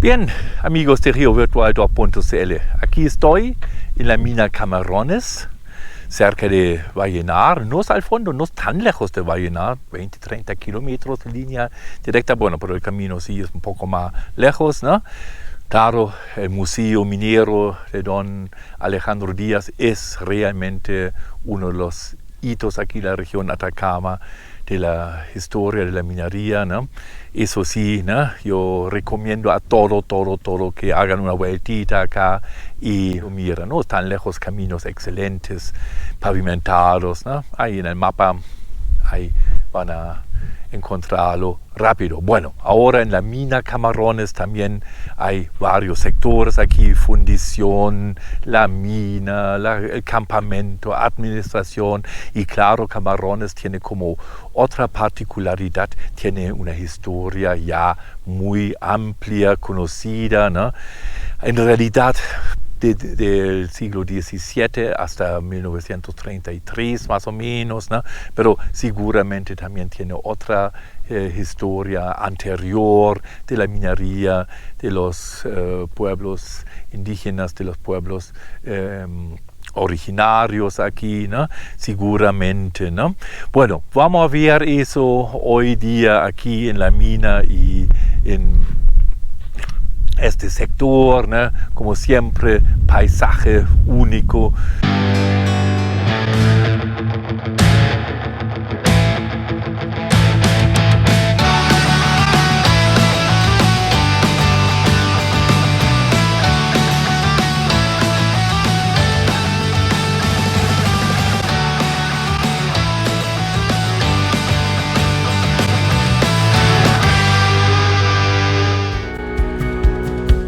Bien, amigos de RioVirtual.cl, aquí estoy en la mina Camarones, cerca de Vallenar. No es al fondo, no es tan lejos de Vallenar, 20-30 kilómetros de línea directa. Bueno, pero el camino sí es un poco más lejos, ¿no? Claro, el Museo Minero de Don Alejandro Díaz es realmente uno de los hitos aquí en la región Atacama de la historia de la minería, ¿no? Eso sí, ¿no? Yo recomiendo a todo que hagan una vueltita acá y miren, no están lejos, caminos excelentes, pavimentados, ¿no? Ahí en el mapa, ahí van a encontrarlo rápido. Bueno, ahora en la mina Camarones también hay varios sectores aquí: fundición, la mina, el campamento, administración. Y claro, Camarones tiene como otra particularidad, tiene una historia ya muy amplia, conocida, ¿no? En realidad, del siglo XVII hasta 1933 más o menos, ¿no? Pero seguramente también tiene otra historia anterior de la minería, de los pueblos indígenas, de los pueblos originarios aquí, ¿no? Seguramente, ¿no? Bueno, vamos a ver eso hoy día aquí en la mina y en este sector, ¿no? Como siempre, paisaje único.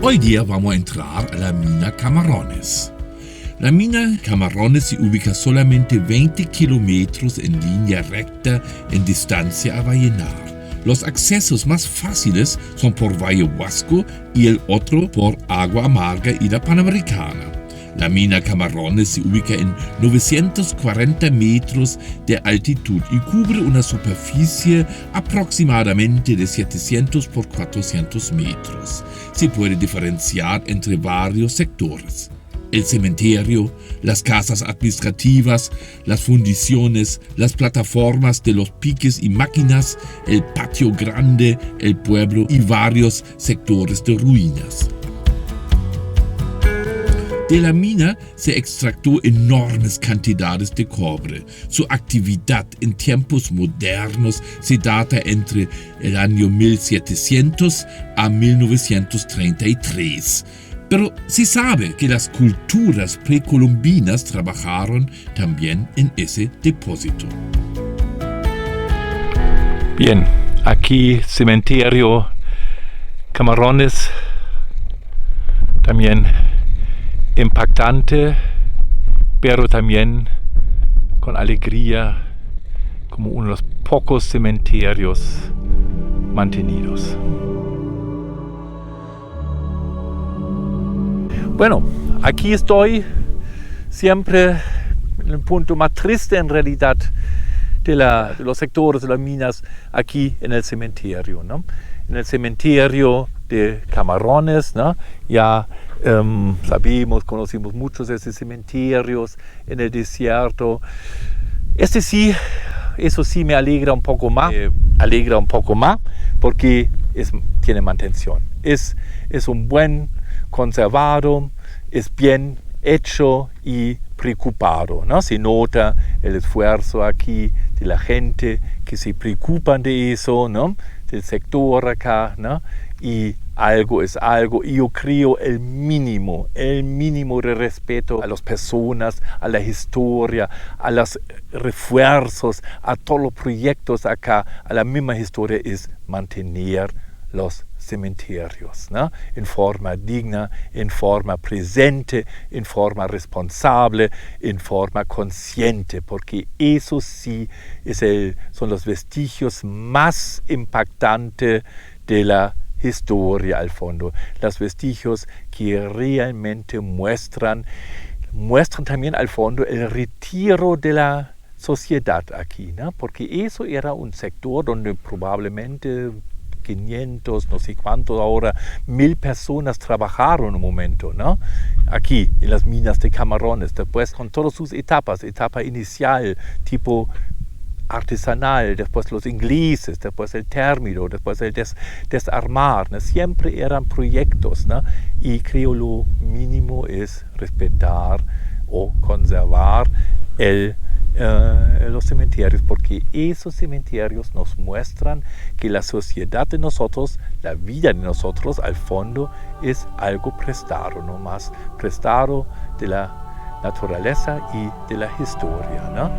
Hoy día vamos a entrar a la mina Camarones. La mina Camarones se ubica solamente 20 kilómetros en línea recta en distancia a Vallenar. Los accesos más fáciles son por Valle Huasco y el otro por Agua Amarga y la Panamericana. La mina Camarones se ubica en 940 metros de altitud y cubre una superficie aproximadamente de 700 por 400 metros. Se puede diferenciar entre varios sectores: el cementerio, las casas administrativas, las fundiciones, las plataformas de los piques y máquinas, el patio grande, el pueblo y varios sectores de ruinas. De la mina se extractó enormes cantidades de cobre. Su actividad en tiempos modernos se data entre el año 1700 a 1933. Pero se sabe que las culturas precolombinas trabajaron también en ese depósito. Bien, aquí cementerio Camarones, también impactante, pero también con alegría, como uno de los pocos cementerios mantenidos. Bueno, aquí estoy siempre en el punto más triste en realidad de los sectores de las minas, aquí en el cementerio, ¿no? En el cementerio de Camarones, ¿no? Ya conocimos muchos de esos cementerios en el desierto. Eso sí me alegra un poco más, porque tiene mantención. Es un buen conservado, es bien hecho y preocupado, ¿no? Se nota el esfuerzo aquí de la gente que se preocupan de eso, ¿no? Del sector acá, ¿no? Y algo es algo, y yo creo el mínimo de respeto a las personas, a la historia, a los refuerzos, a todos los proyectos acá, a la misma historia, es mantener los cementerios, ¿no? En forma digna, en forma presente, en forma responsable, en forma consciente, porque eso sí son los vestigios más impactantes de la historia al fondo, los vestigios que realmente muestran también al fondo el retiro de la sociedad aquí, ¿no? Porque eso era un sector donde probablemente 500, no sé cuánto ahora, 1000 personas trabajaron un momento, ¿no? Aquí, en las minas de Camarones, después con todas sus etapas, etapa inicial, tipo artesanal, después los ingleses, después el término, después el desarmar, ¿no? Siempre eran proyectos, ¿no? Y creo lo mínimo es respetar o conservar los cementerios, porque esos cementerios nos muestran que la sociedad de nosotros, la vida de nosotros al fondo es algo prestado, no más prestado de la naturaleza y de la historia, ¿no?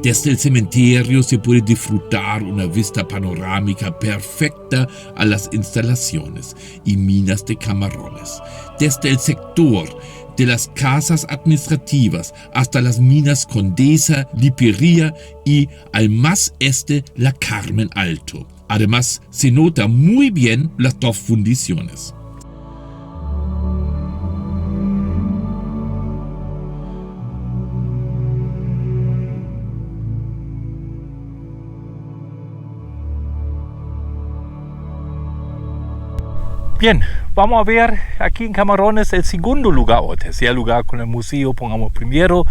Desde el cementerio se puede disfrutar una vista panorámica perfecta a las instalaciones y minas de Camarones. Desde el sector de las casas administrativas hasta las minas Condesa, Lipería y al más este la Carmen Alto. Además, se nota muy bien las dos fundiciones. Bien, vamos a ver aquí en Camarones el segundo lugar, o tercer lugar con el museo, pongamos primero,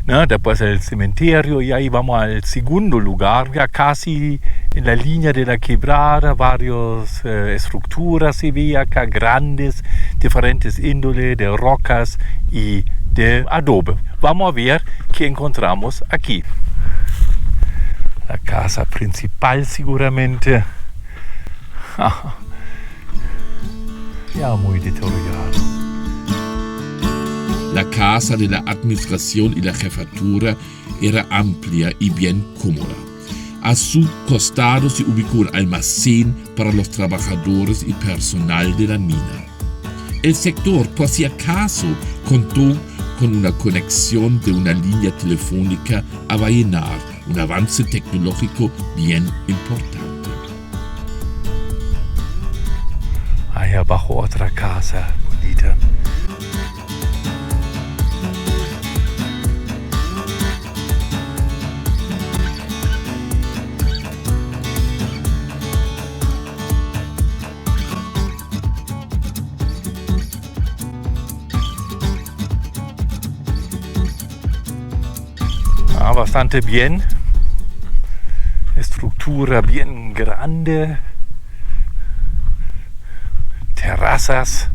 ¿no? Después el cementerio y ahí vamos al segundo lugar, ya casi en la línea de la quebrada, varias estructuras se ve acá, grandes, diferentes índoles de rocas y de adobe. Vamos a ver qué encontramos aquí. La casa principal seguramente. Ya muy deteriorado. La casa de la administración y la jefatura era amplia y bien cómoda. A su costado se ubicó un almacén para los trabajadores y personal de la mina. El sector, por si acaso, contó con una conexión de una línea telefónica a Vallenar, un avance tecnológico bien importante. Ahí abajo otra casa bonita. Bastante bien. Estructura bien grande. Terrazas,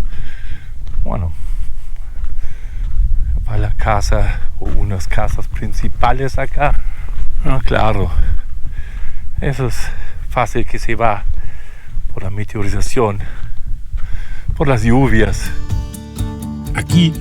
bueno, para la casa o unas casas principales acá, no, claro, eso es fácil que se va por la meteorización, por las lluvias. Aquí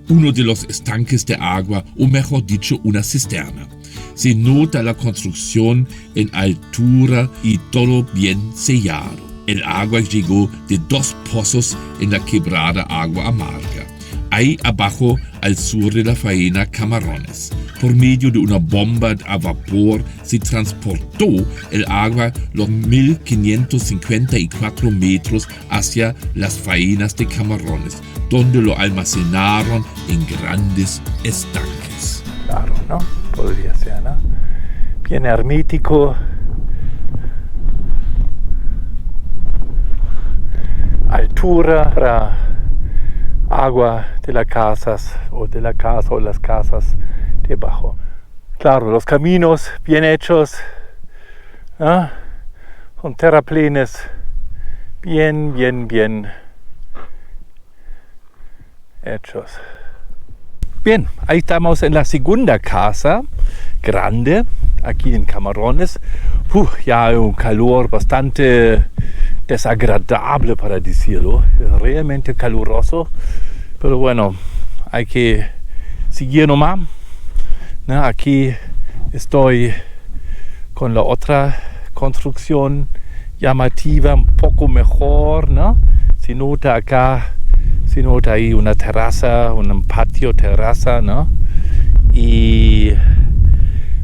uno de los estanques de agua, o mejor dicho, una cisterna. Se nota la construcción en altura y todo bien sellado. El agua llegó de 2 pozos en la quebrada Agua Amarga, ahí abajo al sur de la faena Camarones. Por medio de una bomba a vapor se transportó el agua los 1554 metros hacia las faenas de Camarones, donde lo almacenaron en grandes estanques. Claro, ¿no? Podría ser, ¿no? Bien hermético. Altura para agua de las casas o de la casa o las casas debajo. Claro, los caminos bien hechos, ¿no? Con terraplenes bien hechos. Bien, ahí estamos en la segunda casa grande aquí en Camarones. Ya hay un calor bastante desagradable para decirlo, es realmente caluroso, pero bueno, hay que seguir nomás, ¿no? Aquí estoy con la otra construcción llamativa, un poco mejor, ¿no? Se nota acá, se nota ahí una terraza, un patio terraza, ¿no? Y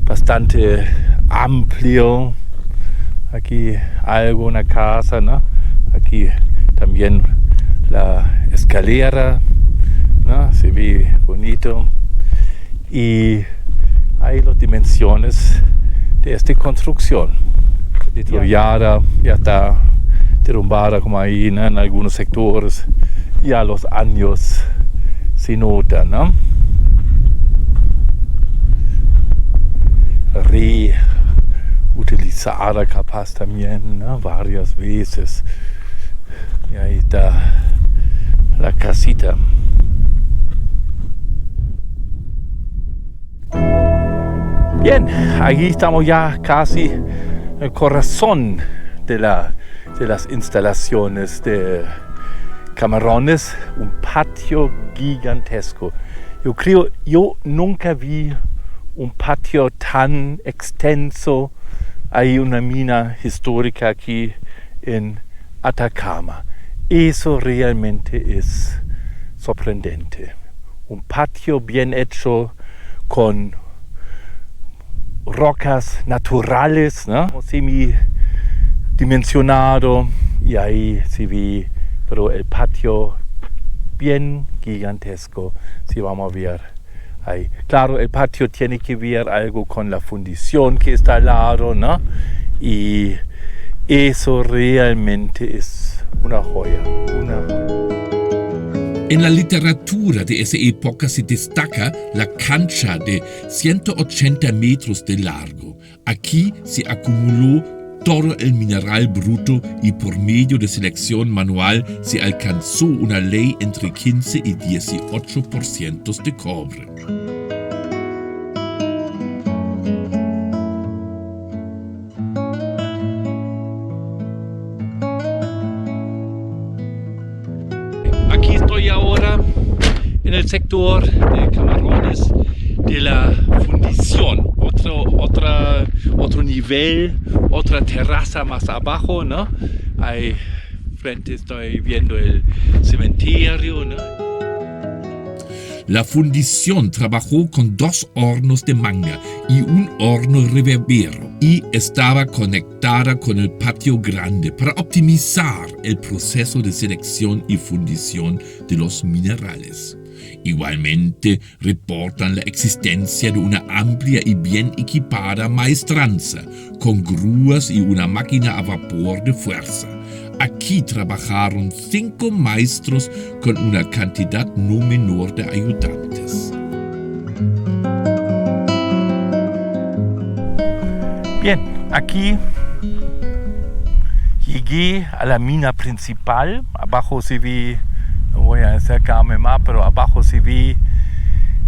bastante amplio. Aquí alguna casa, ¿no? Aquí también la escalera, ¿no? Se ve bonito. Y hay las dimensiones de esta construcción. Deteriorada, ya está derrumbada como ahí, ¿no? En algunos sectores. Ya los años se notan, ¿no? Reutilizada capaz también, ¿no? Varias veces. Y ahí está la casita. Bien, aquí estamos ya casi en el corazón de las instalaciones de Camarones, un patio gigantesco. Yo nunca vi un patio tan extenso. Hay una mina histórica aquí en Atacama. Eso realmente es sorprendente. Un patio bien hecho con rocas naturales, ¿no? Semidimensionado, y ahí se ve, pero el patio bien gigantesco. Si vamos a ver ahí. Claro, el patio tiene que ver algo con la fundición que está al lado, ¿no? Y eso realmente es una joya, una joya. En la literatura de esa época se destaca la cancha de 180 metros de largo. Aquí se acumuló todo el mineral bruto y por medio de selección manual se alcanzó una ley entre 15 y 18% de cobre. Aquí estoy ahora en el sector de Camarones de la fundición, otro nivel, otra terraza más abajo, ¿no? Ahí frente estoy viendo el cementerio, ¿no? La fundición trabajó con 2 hornos de manga y un horno reverbero y estaba conectada con el patio grande para optimizar el proceso de selección y fundición de los minerales. Igualmente reportan la existencia de una amplia y bien equipada maestranza con grúas y una máquina a vapor de fuerza. Aquí trabajaron 5 maestros con una cantidad no menor de ayudantes. Bien, aquí llegué a la mina principal. Abajo se ve, no voy a acercarme más, pero abajo se ve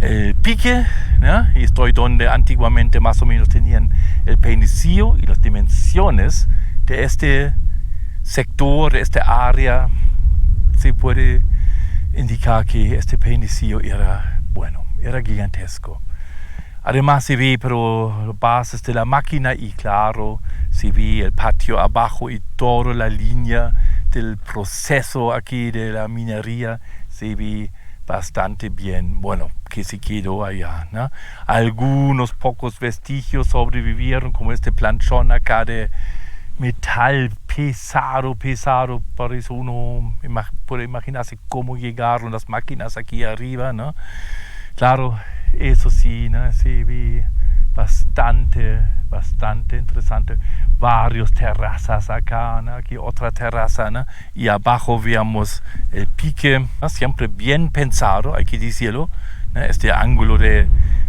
el pique, ¿no? Y estoy donde antiguamente más o menos tenían el peinicillo, y las dimensiones de este sector, de esta área, se puede indicar que este peinicillo era gigantesco. Además se ve pero las bases de la máquina y claro, se ve el patio abajo y toda la línea del proceso aquí de la minería se ve bastante bien, bueno, que se quedó allá, ¿no? Algunos pocos vestigios sobrevivieron, como este planchón acá de metal pesado, por eso uno puede imaginarse cómo llegaron las máquinas aquí arriba, ¿no? Claro, eso sí, ¿no? Se ve bastante interesante. Varios terrazas acá, ¿no? Aquí otra terraza, ¿no? Y abajo vemos el pique, ¿no? Siempre bien pensado, hay que decirlo, ¿no? Este ángulo de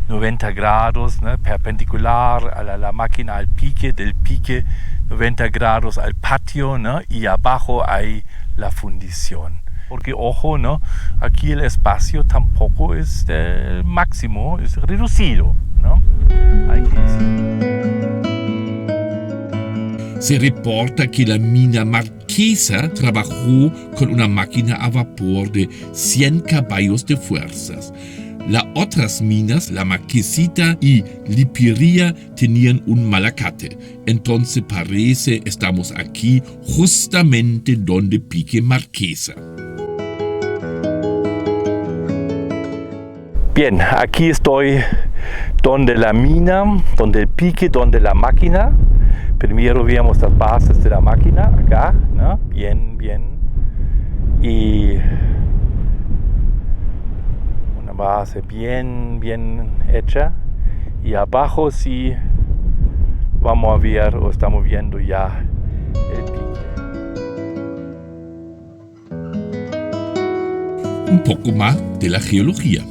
90 grados, ¿no? Perpendicular a la máquina, al pique, del pique 90 grados al patio, ¿no? Y abajo hay la fundición. Porque, ojo, ¿no? Aquí el espacio tampoco es el máximo, es reducido, ¿no? Hay que decir. Se reporta que la mina Marquesa trabajó con una máquina a vapor de 100 caballos de fuerzas. Las otras minas, la Marquesita y Lipiria, tenían un malacate. Entonces parece estamos aquí justamente donde pique Marquesa. Bien, aquí estoy donde la mina, donde el pique, donde la máquina. Primero vemos las bases de la máquina, acá, ¿no? Bien y una base bien hecha, y abajo sí vamos a ver o estamos viendo ya el pique. Un poco más de la geología.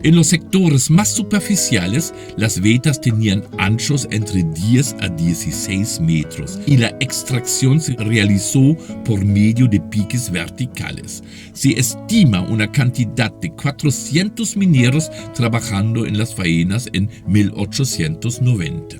En los sectores más superficiales, las vetas tenían anchos entre 10 a 16 metros y la extracción se realizó por medio de piques verticales. Se estima una cantidad de 400 mineros trabajando en las faenas en 1890.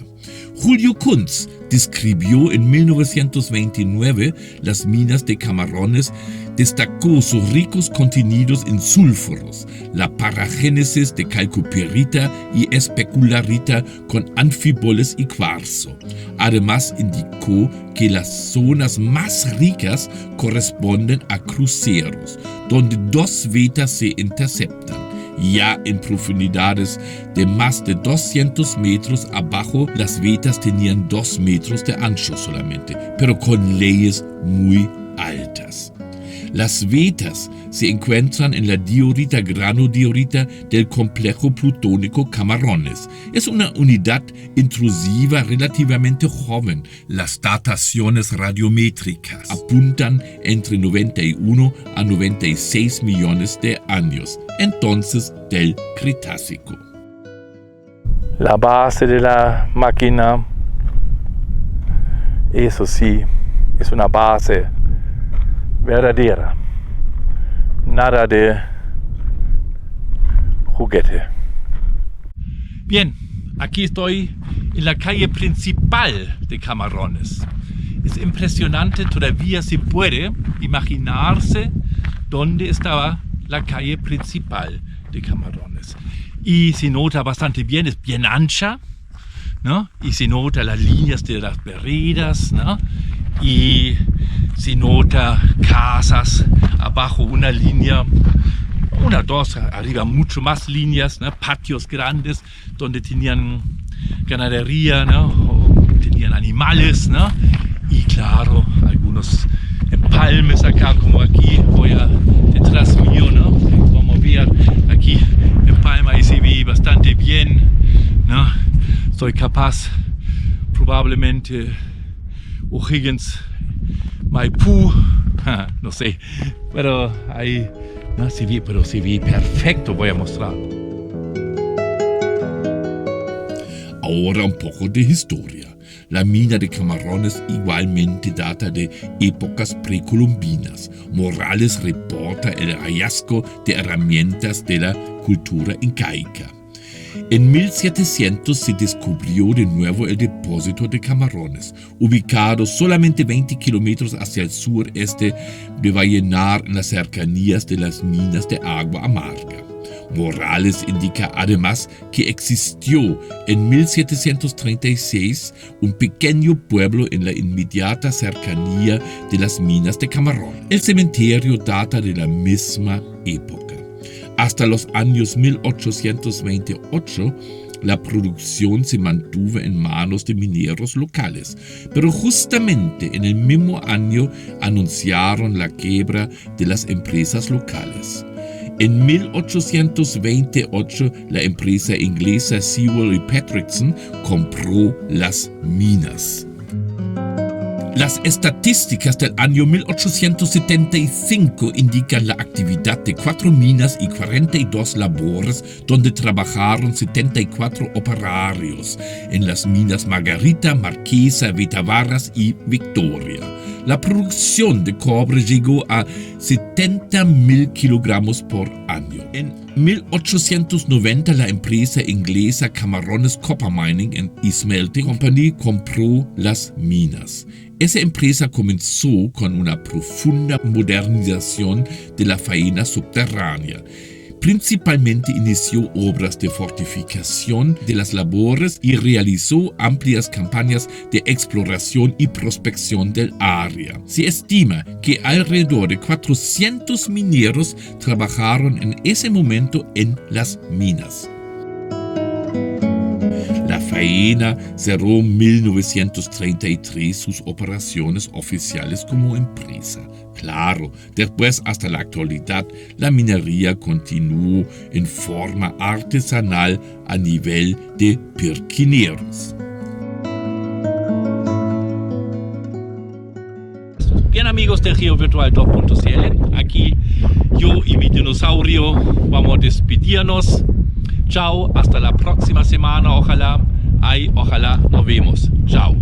Julio Kunz describió en 1929 las minas de Camarones, destacó sus ricos contenidos en sulfuros, la paragénesis de calcopirita y especularita con anfiboles y cuarzo. Además indicó que las zonas más ricas corresponden a cruceros, donde dos vetas se interceptan. Ya en profundidades de más de 200 metros abajo, las vetas tenían 2 metros de ancho solamente, pero con leyes muy altas. Las vetas se encuentran en la diorita granodiorita del complejo plutónico Camarones. Es una unidad intrusiva relativamente joven. Las dataciones radiométricas apuntan entre 91 a 96 millones de años, entonces del Cretácico. La base de la máquina, eso sí, es una base verdadera, nada de juguete. Bien, aquí estoy en la calle principal de Camarones. Es impresionante, todavía se puede imaginarse dónde estaba la calle principal de Camarones. Y se nota bastante bien, es bien ancha, ¿no? Y se nota las líneas de las veredas, ¿no? Y se nota casas, abajo una línea, una, dos, arriba mucho más líneas, ¿no? Patios grandes donde tenían ganadería, ¿no? O tenían animales, ¿no? Y claro, algunos empalmes acá, como aquí, voy a detrás mío, ¿no? Vamos a ver aquí empalma y se ve bastante bien, ¿no? Soy capaz, probablemente, O'Higgins, Maipú, no sé, pero ahí no se ve, pero se ve perfecto, voy a mostrar. Ahora un poco de historia. La mina de Camarones igualmente data de épocas precolombinas. Morales reporta el hallazgo de herramientas de la cultura incaica. En 1700 se descubrió de nuevo el depósito de Camarones, ubicado solamente 20 kilómetros hacia el sureste de Vallenar, en las cercanías de las minas de agua amarga. Morales indica además que existió en 1736 un pequeño pueblo en la inmediata cercanía de las minas de Camarones. El cementerio data de la misma época. Hasta los años 1828, la producción se mantuvo en manos de mineros locales, pero justamente en el mismo año anunciaron la quiebra de las empresas locales. En 1828, la empresa inglesa Sewell y Patrickson compró las minas. Las estadísticas del año 1875 indican la actividad de 4 minas y 42 labores, donde trabajaron 74 operarios en las minas Margarita, Marquesa, Vetavarras y Victoria. La producción de cobre llegó a 70.000 kilogramos por año. En 1890 la empresa inglesa Camarones Copper Mining and Smelting Company compró las minas. Esa empresa comenzó con una profunda modernización de la faena subterránea. Principalmente inició obras de fortificación de las labores y realizó amplias campañas de exploración y prospección del área. Se estima que alrededor de 400 mineros trabajaron en ese momento en las minas. La faena cerró en 1933 sus operaciones oficiales como empresa. Claro, después hasta la actualidad la minería continuó en forma artesanal a nivel de pirquineros. Bien, amigos de GeoVirtual2.cl, aquí yo y mi dinosaurio vamos a despedirnos. Chao, hasta la próxima semana, ojalá nos vemos. Chao.